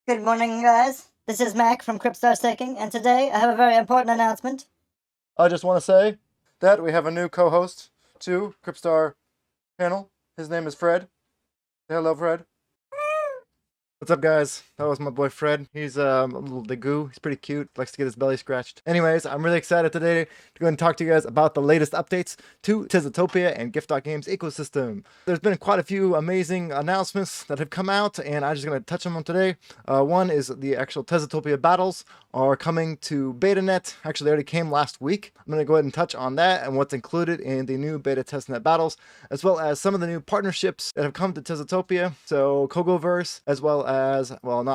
Good morning, guys. This is Mac from Cryptstar Staking, and today I have a very important announcement. I just want to say that we have a new co-host to Cryptstar channel. His name is Fred. Say hello, Fred. What's up, guys? That was my boy Fred. He's a little degoo. He's pretty cute. Likes to get his belly scratched. Anyways, I'm really excited today to go and talk to you guys about the latest updates to Tezotopia and GIF.games ecosystem. There's been quite a few amazing announcements that have come out, and I'm just going to touch on them today. One is the actual Tezotopia battles are coming to BetaNet. Actually, they already came last week. I'm going to go ahead and touch on that and what's included in the new beta testnet battles, as well as some of the new partnerships that have come to Tezotopia. So Kogoverse, as well as, well,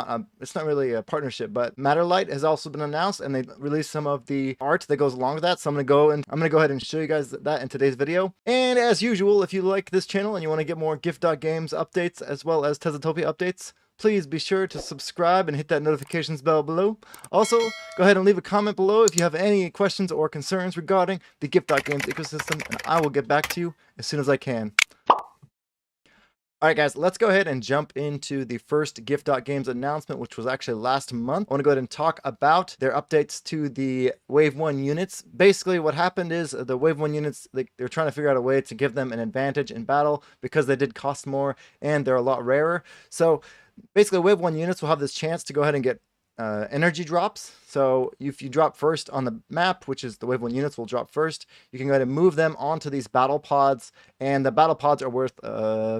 it's not really a partnership, but Matterlight has also been announced, and they released some of the art that goes along with that. So I'm going to go ahead and show you guys that in today's video. And as usual, if you like this channel and you want to get more GIF.games updates as well as Tezotopia updates, please be sure to subscribe and hit that notifications bell below. Also, go ahead and leave a comment below if you have any questions or concerns regarding the GIF.games ecosystem, and I will get back to you as soon as I can. Alright guys, let's go ahead and jump into the first GIF.games announcement, which was actually last month. I want to go ahead and talk about their updates to the Wave 1 units. Basically what happened is the Wave 1 units, they're trying to figure out a way to give them an advantage in battle because they did cost more and they're a lot rarer. So basically Wave 1 units will have this chance to go ahead and get energy drops. So if you drop first on the map, which is the Wave 1 units will drop first, you can go ahead and move them onto these battle pods, and the battle pods are worth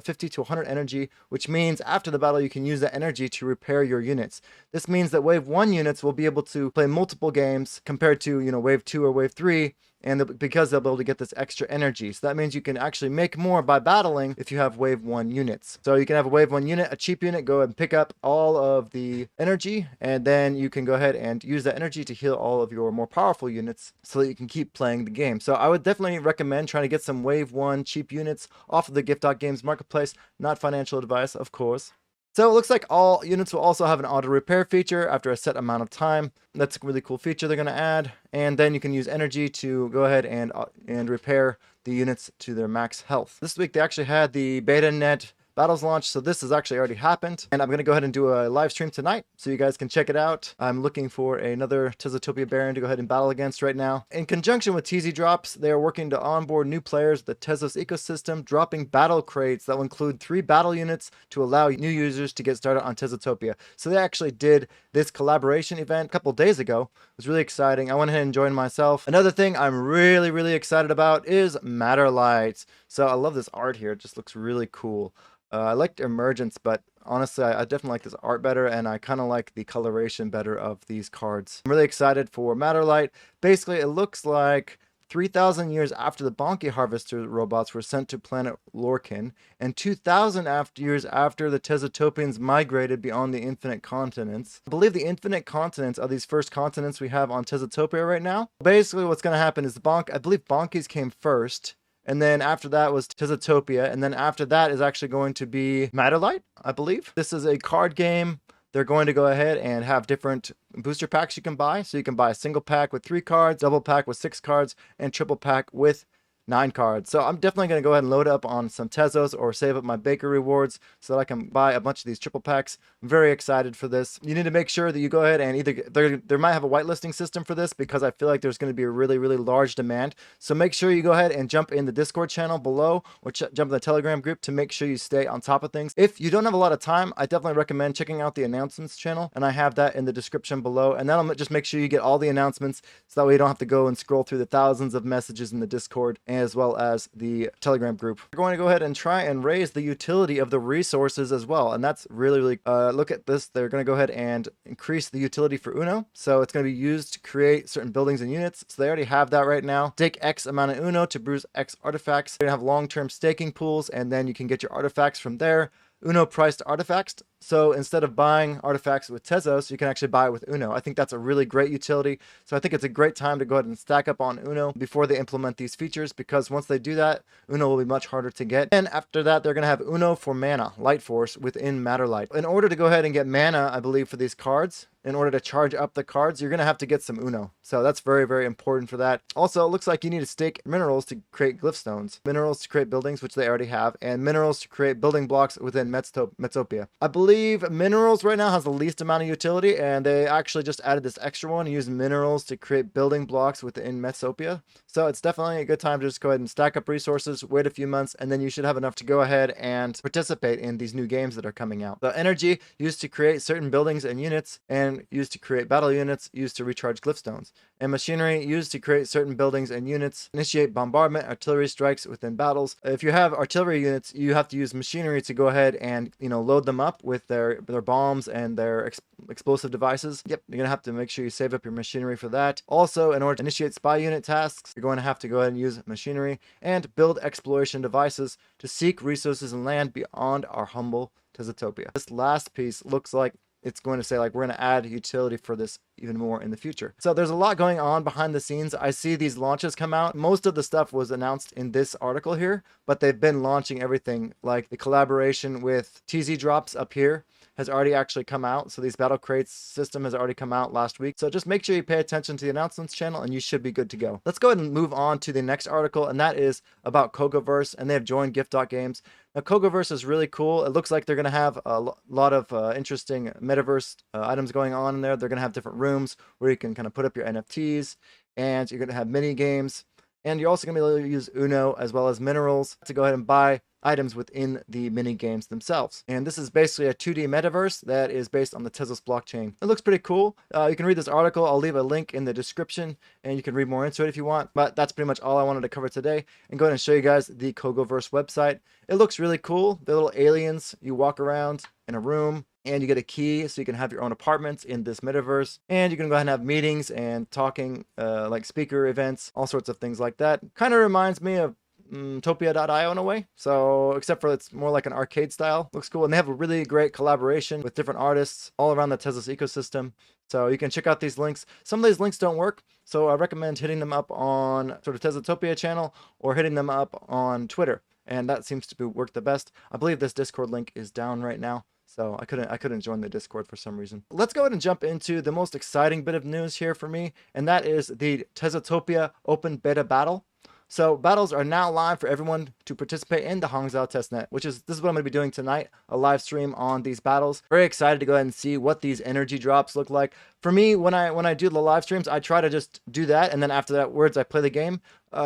50 to 100 energy, which means after the battle you can use that energy to repair your units. This means that Wave 1 units will be able to play multiple games compared to, Wave 2 or Wave 3, and because they'll be able to get this extra energy. So that means you can actually make more by battling if you have Wave 1 units. So you can have a Wave 1 unit, a cheap unit, go ahead and pick up all of the energy, and then you can go ahead and use that energy to heal all of your more powerful units so that you can keep playing the game. So I would definitely recommend trying to get some Wave 1 cheap units off of the GIF.games marketplace. Not financial advice, of course. So it looks like all units will also have an auto repair feature after a set amount of time. That's a really cool feature they're going to add. And then you can use energy to go ahead and repair the units to their max health. This week they actually had the BetaNet battles launch, so this has actually already happened, and I'm going to go ahead and do a live stream tonight so you guys can check it out. I'm looking for another Tezotopia Baron to go ahead and battle against right now. In conjunction with TZ drops, they are working to onboard new players with the Tezos ecosystem, dropping battle crates that will include 3 battle units to allow new users to get started on Tezotopia. So they actually did this collaboration event a couple days ago. It was really exciting. I went ahead and joined myself. Another thing I'm really excited about is Matterlight. So I love this art here. It just looks really cool. I liked Emergence, but honestly, I definitely like this art better, and I kind of like the coloration better of these cards. I'm really excited for Matterlight. Basically, it looks like 3,000 years after the Bonky Harvester robots were sent to planet Lorcan, and 2,000 years after the Tezotopians migrated beyond the infinite continents. I believe the infinite continents are these first continents we have on Tezotopia right now. Basically, what's going to happen is I believe Bonkies came first, and then after that was Tezotopia, and then after that is actually going to be Matterlight, I believe. This is a card game. They're going to go ahead and have different booster packs you can buy. So you can buy a single pack with 3 cards, double pack with 6 cards, and triple pack with 9 cards. So I'm definitely going to go ahead and load up on some Tezos or save up my Baker rewards so that I can buy a bunch of these triple packs. I'm very excited for this. You need to make sure that you go ahead and either there might have a whitelisting system for this because I feel like there's going to be a really large demand. So make sure you go ahead and jump in the Discord channel below or jump in the Telegram group to make sure you stay on top of things. If you don't have a lot of time, I definitely recommend checking out the announcements channel, and I have that in the description below, and that'll just make sure you get all the announcements so that way you don't have to go and scroll through the thousands of messages in the Discord as well as the Telegram group. We're going to go ahead and try and raise the utility of the resources as well, and that's really look at this. They're going to go ahead and increase the utility for Uno, so it's going to be used to create certain buildings and units. So they already have that right now. Stake X amount of Uno to brew X artifacts. They're going to have long-term staking pools, and then you can get your artifacts from there. Uno priced artifacts. So instead of buying artifacts with Tezos, you can actually buy it with Uno. I think that's a really great utility. So I think it's a great time to go ahead and stack up on Uno before they implement these features, because once they do that, Uno will be much harder to get. And after that, they're going to have Uno for mana, Light Force, within Matterlight. In order to go ahead and get mana, I believe, for these cards, in order to charge up the cards, you're going to have to get some Uno. So that's very important for that. Also, it looks like you need to stake minerals to create glyph stones, minerals to create buildings, which they already have, and minerals to create building blocks within Metzopia. I believe believe minerals right now has the least amount of utility, and they actually just added this extra one, use minerals to create building blocks within Metopia. So it's definitely a good time to just go ahead and stack up resources, wait a few months, and then you should have enough to go ahead and participate in these new games that are coming out. The energy used to create certain buildings and units, and used to create battle units, used to recharge glyph stones, and machinery used to create certain buildings and units, initiate bombardment, artillery strikes within battles. If you have artillery units, you have to use machinery to go ahead and, load them up with their bombs and their explosive devices. Yep, you're gonna have to make sure you save up your machinery for that. Also, in order to initiate spy unit tasks, you're going to have to go ahead and use machinery and build exploration devices to seek resources and land beyond our humble Tezotopia. This last piece looks like it's going to say like we're going to add utility for this even more in the future. So there's a lot going on behind the scenes. I see these launches come out. Most of the stuff was announced in this article here, but they've been launching everything. Like the collaboration with TZ Drops up here has already actually come out. So these battle crates system has already come out last week. So just make sure you pay attention to the announcements channel and you should be good to go. Let's go ahead and move on to the next article, and that is about Kogoverse, and they have joined GIF.games. Now, Kogoverse is really cool. It looks like they're going to have a lot of interesting metaverse items going on in there. They're going to have different rooms where you can kind of put up your NFTs, and you're going to have mini games. And you're also going to be able to use Uno as well as minerals to go ahead and buy items within the mini games themselves. And this is basically a 2D metaverse that is based on the Tezos blockchain. It looks pretty cool. You can read this article. I'll leave a link in the description and you can read more into it if you want. But that's pretty much all I wanted to cover today, and go ahead and show you guys the Kogoverse website. It looks really cool. They're little aliens. You walk around in a room and you get a key so you can have your own apartments in this metaverse, and you can go ahead and have meetings and talking like speaker events, all sorts of things like that. Kind of reminds me of Topia.io in a way, so except for it's more like an arcade style. Looks cool, and they have a really great collaboration with different artists all around the Tezos ecosystem. So you can check out these links. Some of these links don't work, so I recommend hitting them up on sort of Tezotopia channel or hitting them up on Twitter, and that seems to work the best. I believe this Discord link is down right now, so I couldn't join the Discord for some reason. Let's go ahead and jump into the most exciting bit of news here for me, and that is the Tezotopia Open Beta Battle. So battles are now live for everyone to participate in the Hangzhou testnet, this is what I'm going to be doing tonight, a live stream on these battles. Very excited to go ahead and see what these energy drops look like. For me, when I do the live streams, I try to just do that, and then after that I play the game.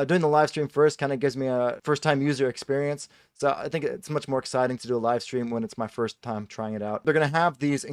Doing the live stream first kind of gives me a first-time user experience. So I think it's much more exciting to do a live stream when it's my first time trying it out. They're going to have these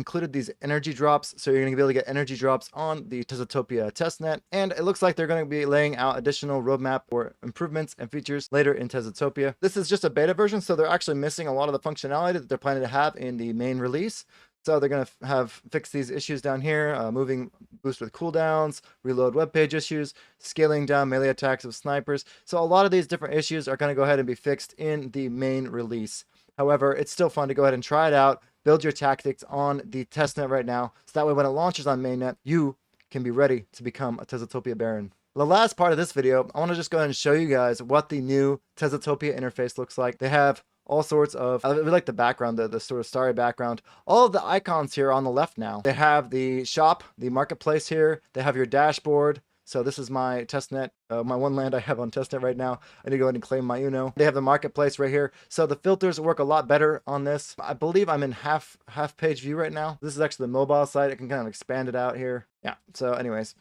energy drops, so you're going to be able to get energy drops on the Tezotopia testnet, and it looks like they're going to be laying out additional roadmap or improvements and features later in Tezotopia. This is just a beta version, so they're actually missing a lot of the functionality that they're planning to have in the main release. So they're going to have fixed these issues down here, moving boost with cooldowns, reload web page issues, scaling down melee attacks of snipers. So a lot of these different issues are going to go ahead and be fixed in the main release. However, it's still fun to go ahead and try it out, build your tactics on the testnet right now, so that way when it launches on mainnet, you can be ready to become a Tezotopia Baron. The last part of this video, I want to just go ahead and show you guys what the new Tezotopia interface looks like. They have all sorts of, I really like the background, the sort of starry background. All of the icons here on the left now. They have the shop, the marketplace here. They have your dashboard. So this is my testnet, my one land I have on testnet right now. I need to go ahead and claim my Uno. They have the marketplace right here. So the filters work a lot better on this. I believe I'm in half page view right now. This is actually the mobile site. I can kind of expand it out here. Yeah, so anyways,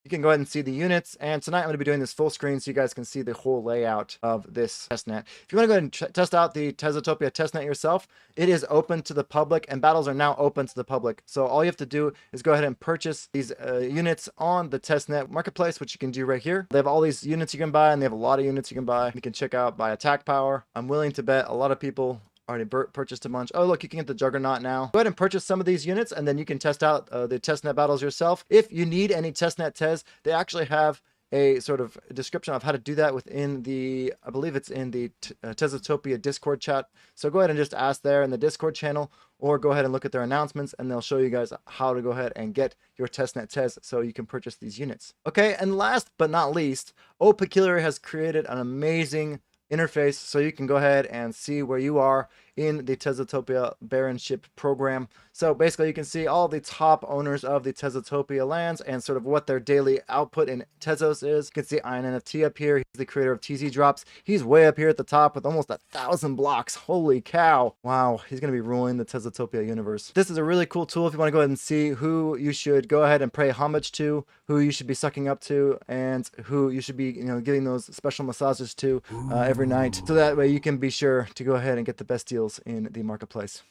you can go ahead and see the units, and tonight I'm going to be doing this full screen so you guys can see the whole layout of this testnet. If you want to go ahead and test out the Tezotopia testnet yourself, it is open to the public, and battles are now open to the public. So all you have to do is go ahead and purchase these units on the testnet marketplace, which you can do right here. They have all these units you can buy, and they have a lot of units you can buy. You can check out by attack power. I'm willing to bet a lot of people already purchased a bunch. Oh, look, you can get the Juggernaut now. Go ahead and purchase some of these units, and then you can test out the testnet battles yourself. If you need any testnet Tez, they actually have a sort of description of how to do that within the, I believe it's in the Tezotopia Discord chat. So go ahead and just ask there in the Discord channel, or go ahead and look at their announcements, and they'll show you guys how to go ahead and get your testnet Tez so you can purchase these units. Okay, and last but not least, Peculiar has created an amazing interface so you can go ahead and see where you are in the Tezotopia Baronship program. So basically you can see all the top owners of the Tezotopia lands and sort of what their daily output in Tezos is. You can see Iron NFT up here. He's the creator of TZ Drops. He's way up here at the top with almost 1,000 blocks. Holy cow. Wow, he's going to be ruling the Tezotopia universe. This is a really cool tool if you want to go ahead and see who you should go ahead and pay homage to, who you should be sucking up to, and who you should be, giving those special massages to every night. So that way you can be sure to go ahead and get the best deals in the marketplace.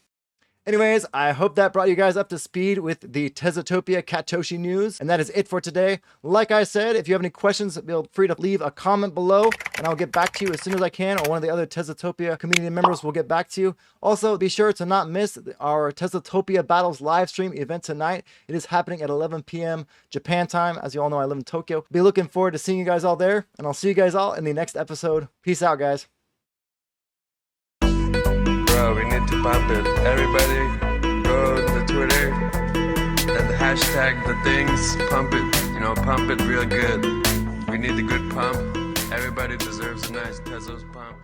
Anyways, I hope that brought you guys up to speed with the Tezotopia Catoshi news. And that is it for today. Like I said, if you have any questions, feel free to leave a comment below and I'll get back to you as soon as I can, or one of the other Tezotopia community members will get back to you. Also, be sure to not miss our Tezotopia Battles live stream event tonight. It is happening at 11 p.m. Japan time. As you all know, I live in Tokyo. Be looking forward to seeing you guys all there, and I'll see you guys all in the next episode. Peace out, guys. We need to pump it. Everybody go to Twitter and hashtag the things, pump it, pump it real good. We need a good pump. Everybody deserves a nice Tezos pump.